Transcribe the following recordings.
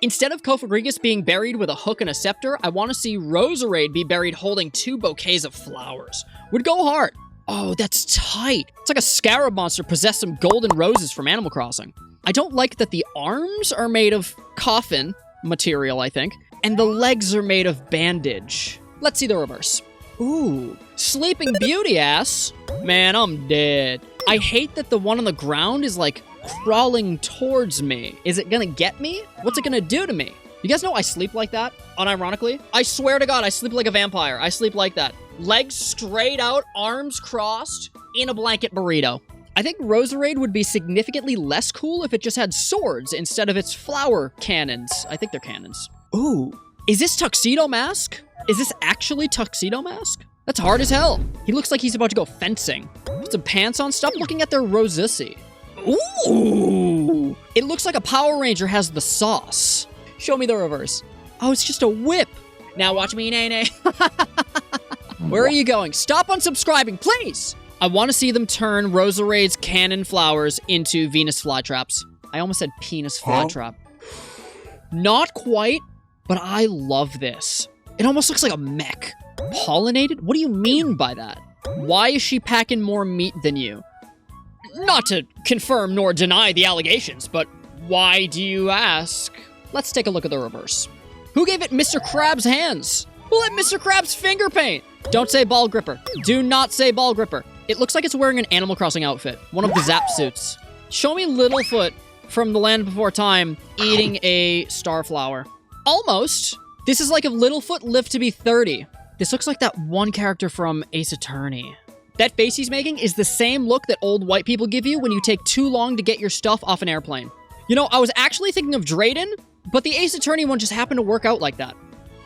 Instead of Cofagrigus being buried with a hook and a scepter, I want to see ROSERADE be buried holding 2 bouquets of flowers. Would go hard. Oh, that's tight. It's like a scarab monster possessed some golden roses from Animal Crossing. I don't like that the arms are made of coffin material, I think, and the legs are made of bandage. Let's see the reverse. Ooh, Sleeping Beauty ass. Man, I'm dead. I hate that the one on the ground is like crawling towards me. Is it gonna get me? What's it gonna do to me? You guys know I sleep like that, unironically? I swear to God, I sleep like a vampire. I sleep like that. Legs straight out, arms crossed, in a blanket burrito. I think ROSERADE would be significantly less cool if it just had swords instead of its flower cannons. I think they're cannons. Ooh, is this Tuxedo Mask? Is this actually Tuxedo Mask? That's hard as hell. He looks like he's about to go fencing. Put some pants on. Stop looking at their Rosissi. Ooh, it looks like a Power Ranger has the sauce. Show me the reverse. Oh, it's just a whip. Now watch me, nay. Where are you going? Stop unsubscribing, please. I want to see them turn ROSERADE's cannon flowers into Venus flytraps. I almost said penis flytrap. Not quite, but I love this. It almost looks like a mech. Pollinated? What do you mean by that? Why is she packing more meat than you? Not to confirm nor deny the allegations, but why do you ask? Let's take a look at the reverse. Who gave it Mr. Krabs' hands? Who let Mr. Krabs finger paint? Don't say ball gripper. Do not say ball gripper. It looks like it's wearing an Animal Crossing outfit. One of the Zap suits. Show me Littlefoot from the Land Before Time eating a starflower. Almost. This is like if Littlefoot lived to be 30. This looks like that one character from Ace Attorney. That face he's making is the same look that old white people give you when you take too long to get your stuff off an airplane. You know, I was actually thinking of Drayden, but the Ace Attorney one just happened to work out like that.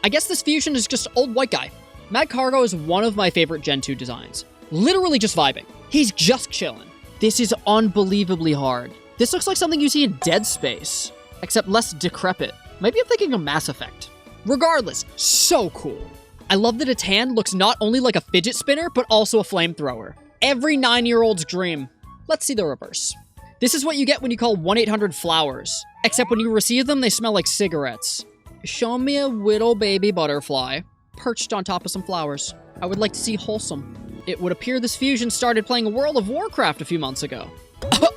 I guess this fusion is just old white guy. Mad Cargo is one of my favorite Gen 2 designs. Literally just vibing. He's just chilling. This is unbelievably hard. This looks like something you see in Dead Space, except less decrepit. Maybe I'm thinking of Mass Effect. Regardless, so cool. I love that its hand looks not only like a fidget spinner, but also a flamethrower. Every 9-year-old's dream. Let's see the reverse. This is what you get when you call 1-800-Flowers. Except when you receive them, they smell like cigarettes. Show me a little baby butterfly perched on top of some flowers. I would like to see wholesome. It would appear this fusion started playing World of Warcraft a few months ago.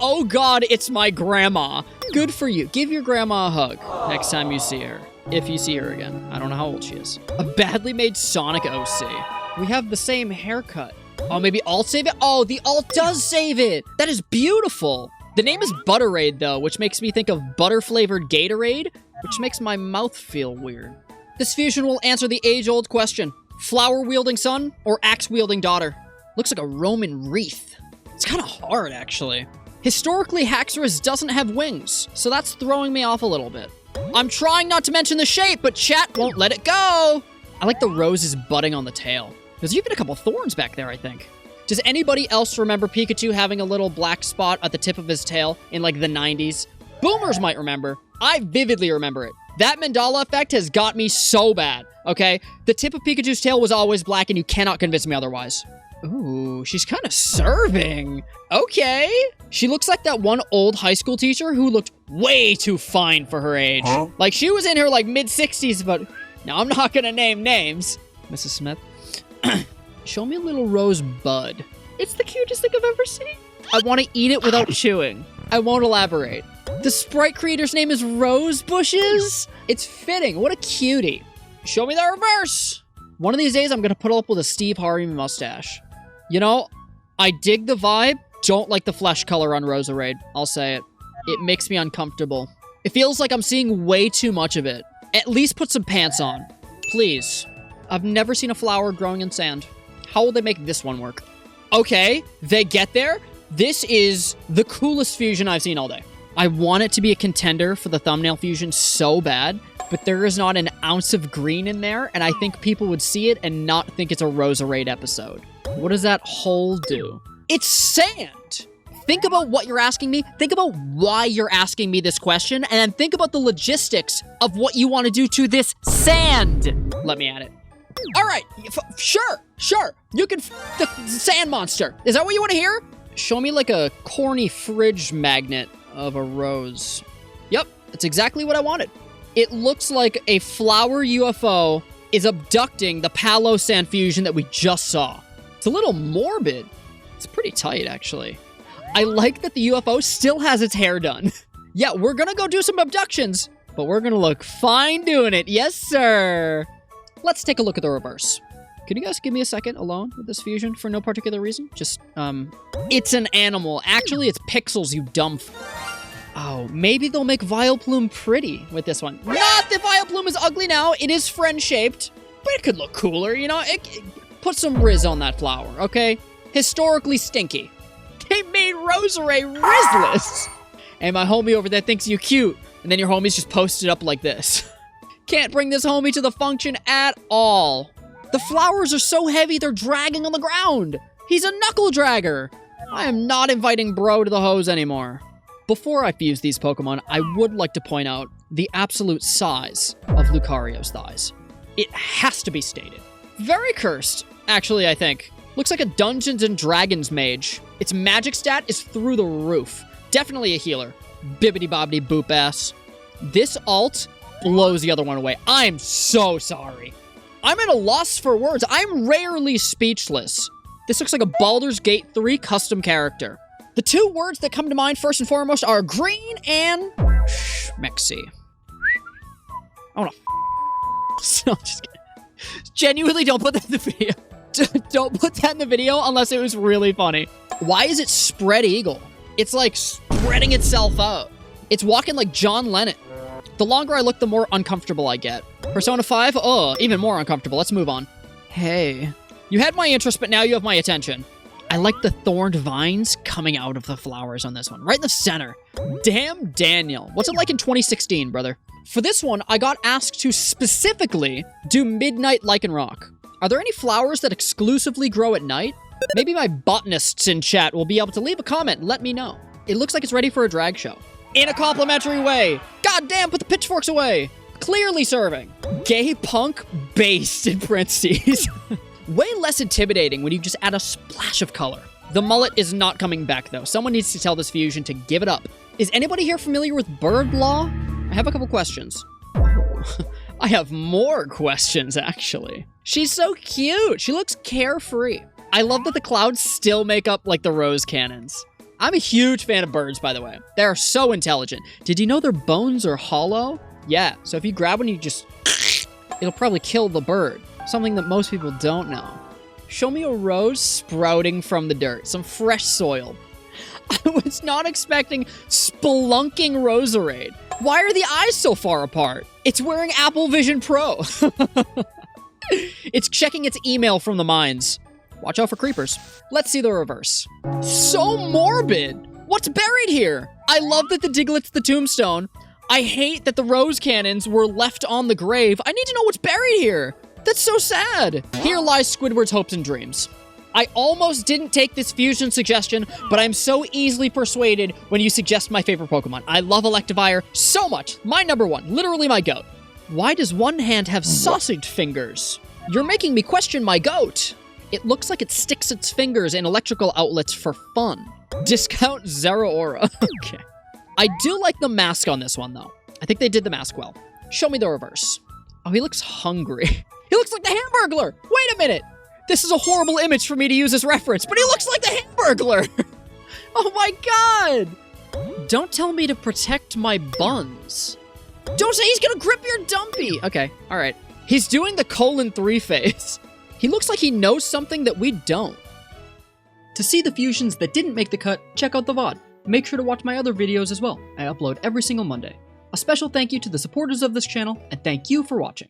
Oh God, it's my grandma. Good for you. Give your grandma a hug next time you see her. If you see her again. I don't know how old she is. A badly made Sonic OC. We have the same haircut. Oh, maybe alt save it? Oh, the alt does save it. That is beautiful. The name is Butterade, though, which makes me think of butter-flavored Gatorade, which makes my mouth feel weird. This fusion will answer the age-old question. Flower-wielding son or axe-wielding daughter? Looks like a Roman wreath. It's kind of hard, actually. Historically, Haxorus doesn't have wings, so that's throwing me off a little bit. I'm trying not to mention the shape, but chat won't let it go. I like the roses budding on the tail. There's even a couple thorns back there, I think. Does anybody else remember Pikachu having a little black spot at the tip of his tail in like the 90s? Boomers might remember. I vividly remember it. That Mandala effect has got me so bad, okay? The tip of Pikachu's tail was always black and you cannot convince me otherwise. Ooh, she's kind of serving. Okay. She looks like that one old high school teacher who looked way too fine for her age. Huh? Like she was in her like mid-60s, but now I'm not gonna name names. Mrs. Smith. Show me a little rosebud. It's the cutest thing I've ever seen. I want to eat it without chewing. I won't elaborate. The sprite creator's name is Rose Bushes. It's fitting. What a cutie. Show me the reverse. One of these days, I'm going to put up with a Steve Harvey mustache. You know, I dig the vibe. Don't like the flesh color on ROSERADE. I'll say it. It makes me uncomfortable. It feels like I'm seeing way too much of it. At least put some pants on. Please. I've never seen a flower growing in sand. How will they make this one work? Okay, they get there. This is the coolest fusion I've seen all day. I want it to be a contender for the thumbnail fusion so bad, but there is not an ounce of green in there, and I think people would see it and not think it's a ROSERADE episode. What does that hole do? It's sand! Think about what you're asking me, think about why you're asking me this question, and then think about the logistics of what you want to do to this sand! Let me at it. All right, sure. You can the sand monster. Is that what you want to hear? Show me like a corny fridge magnet of a rose. Yep, that's exactly what I wanted. It looks like a flower UFO is abducting the Palo-San fusion that we just saw. It's a little morbid. It's pretty tight, actually. I like that the UFO still has its hair done. Yeah, we're gonna go do some abductions, but we're gonna look fine doing it. Yes, sir. Let's take a look at the reverse. Can you guys give me a second alone with this fusion for no particular reason? Just, it's an animal. Actually, it's pixels, you dumb Oh, maybe they'll make Vileplume pretty with this one. Not that Vileplume is ugly now. It is friend-shaped, but it could look cooler, you know? Put some Riz on that flower, okay? Historically stinky. They made Roserade Rizless. And my homie over there thinks you cute, and then your homie's just posted up like this. Can't bring this homie to the function at all. The flowers are so heavy, they're dragging on the ground. He's a knuckle dragger. I am not inviting bro to the hose anymore. Before I fuse these Pokemon, I would like to point out the absolute size of Lucario's thighs. It has to be stated. Very cursed, actually, I think. Looks like a Dungeons and Dragons mage. Its magic stat is through the roof. Definitely a healer. Bibbidi-bobbidi boop ass. This alt blows the other one away. I'm so sorry. I'm at a loss for words. I'm rarely speechless. This looks like a Baldur's Gate 3 custom character. The two words that come to mind first and foremost are green and schmexy. I wanna no, just kidding. Genuinely, don't put that in the video. Don't put that in the video unless it was really funny. Why is it spread eagle? It's like spreading itself out. It's walking like John Lennon. The longer I look, the more uncomfortable I get. Persona 5? Oh, even more uncomfortable. Let's move on. Hey. You had my interest, but now you have my attention. I like the thorned vines coming out of the flowers on this one. Right in the center. Damn Daniel. What's it like in 2016, brother? For this one, I got asked to specifically do Midnight Lycanroc. Are there any flowers that exclusively grow at night? Maybe my botanists in chat will be able to leave a comment and let me know. It looks like it's ready for a drag show. In a complimentary way. God damn, put the pitchforks away. Clearly serving. Gay punk based in parentheses. Way less intimidating when you just add a splash of color. The mullet is not coming back, though. Someone needs to tell this fusion to give it up. Is anybody here familiar with bird law? I have a couple questions. I have more questions, actually. She's so cute. She looks carefree. I love that the clouds still make up, like, the rose cannons. I'm a huge fan of birds, by the way. They're so intelligent. Did you know their bones are hollow? Yeah, so if you grab one, you just... it'll probably kill the bird. Something that most people don't know. Show me a rose sprouting from the dirt. Some fresh soil. I was not expecting spelunking Roserade. Why are the eyes so far apart? It's wearing Apple Vision Pro. It's checking its email from the mines. Watch out for creepers. Let's see the reverse. So morbid. What's buried here? I love that the Diglett's the tombstone. I hate that the rose cannons were left on the grave. I need to know what's buried here. That's so sad. Here lies Squidward's hopes and dreams. I almost didn't take this fusion suggestion, but I'm so easily persuaded when you suggest my favorite Pokemon. I love Electivire so much. My number one, literally my goat. Why does one hand have sausage fingers? You're making me question my goat. It looks like it sticks its fingers in electrical outlets for fun. Discount Zeraora. Okay. I do like the mask on this one, though. I think they did the mask well. Show me the reverse. Oh, he looks hungry. He looks like the Hamburglar! Wait a minute! This is a horrible image for me to use as reference, but he looks like the Hamburglar! Oh my god! Don't tell me to protect my buns. Don't say he's gonna grip your dumpy! Okay, alright. He's doing the :3 face. He looks like he knows something that we don't. To see the fusions that didn't make the cut, check out the VOD. Make sure to watch my other videos as well. I upload every single Monday. A special thank you to the supporters of this channel, and thank you for watching.